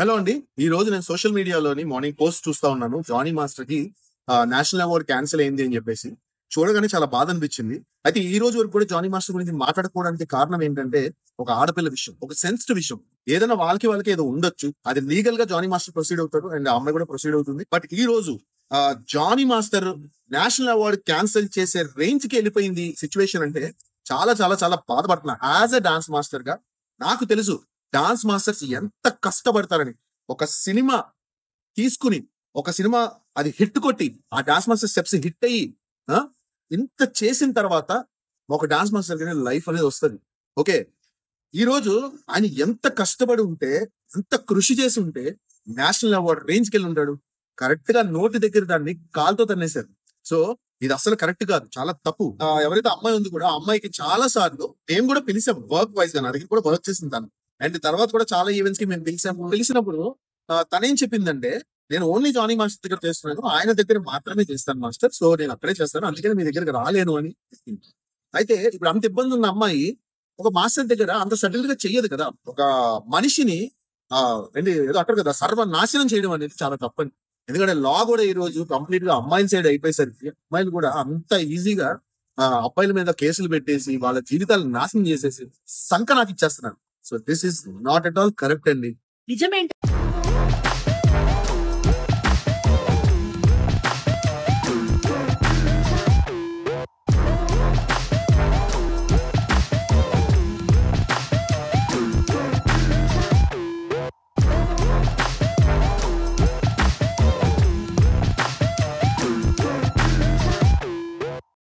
Hello అండి. ఈ రోజు నేను సోషల్ మీడియాలోని మార్నింగ్ పోస్ట్ చూస్తా ఉన్నాను. జానీ మాస్టర్ కి నేషనల్ అవార్డ్ క్యాన్సిల్ అయింది అని చెప్పేసి. చూడగానే చాలా బాధ అనిపించింది. అయితే ఈ రోజు వరకు కూడా జానీ మాస్టర్ గురించి మాట్లాడుకోవడానికి కారణం ఏంటంటే, ఒక ఆడపిల్ల విషయం, ఒక సెన్సిటివ్ విషయం. ఏదైనా వాళ్ళకి ఏదో ఉండొచ్చు. అది లీగల్ గా జానీ మాస్టర్ ప్రొసీడ్ అవుతాడు అండ్ ఆ అమ్మాయి కూడా ప్రొసీడ్ అవుతుంది. బట్ ఈ రోజు Jani Master national award cancel చేసే రేంజ్ కి వెళ్ళిపోయింది సిచ్యువేషన్ అంటే చాలా చాలా చాలా బాధపడుతున్నా. యాజ్ ఎ డాన్స్ మాస్టర్ గా నాకు తెలుసు డాన్స్ మాస్టర్స్ ఎంత కష్టపడతారని. ఒక సినిమా తీసుకుని ఒక సినిమా అది హిట్ కొట్టి ఆ డాన్స్ మాస్టర్ స్టెప్స్ హిట్ అయ్యి ఆ, ఇంత చేసిన తర్వాత ఒక డాన్స్ మాస్టర్ లైఫ్ అనేది వస్తుంది. ఓకే, ఈ రోజు ఆయన ఎంత కష్టపడి ఉంటే, ఎంత కృషి చేసి ఉంటే నేషనల్ అవార్డ్ రేంజ్కి వెళ్ళి ఉంటాడు. కరెక్ట్ గా నోటి దగ్గర దాన్ని కాలుతో తన్నేశారు. సో ఇది అసలు కరెక్ట్ కాదు, చాలా తప్పు. ఎవరైతే అమ్మాయి ఉంది కూడా ఆ అమ్మాయికి చాలా సార్లు మేము కూడా పిలిచాం వర్క్ వైజ్ గా, నా దగ్గర కూడా వర్క్ చేసింది తను. అండ్ తర్వాత కూడా చాలా ఈవెంట్స్ కి మేము పిలిచినప్పుడు తనేం చెప్పిందంటే, నేను ఓన్లీ జానీ మాస్టర్ దగ్గర చేస్తున్నాను, ఆయన దగ్గర మాత్రమే చేస్తాను మాస్టర్, సో నేను అక్కడే చేస్తాను, అందుకని మీ దగ్గరికి రాలేను అని చెప్పింది. అయితే ఇప్పుడు అంత ఇబ్బంది ఉన్న అమ్మాయి ఒక మాస్టర్ దగ్గర అంత సటిల్ గా చెయ్యదు కదా. ఒక మనిషిని ఏదో అంటారు కదా, సర్వనాశనం చేయడం అనేది చాలా తప్పని. ఎందుకంటే లా కూడా ఈ రోజు కంప్లీట్ గా అమ్మాయిల సైడ్ అయిపోయేసరికి అమ్మాయిలు కూడా అంత ఈజీగా అబ్బాయిల మీద కేసులు పెట్టేసి వాళ్ళ జీవితాలను నాశనం చేసేసి సంక నాకు ఇచ్చేస్తున్నారు. So this is not at all correct అండి. నిజమేంటి?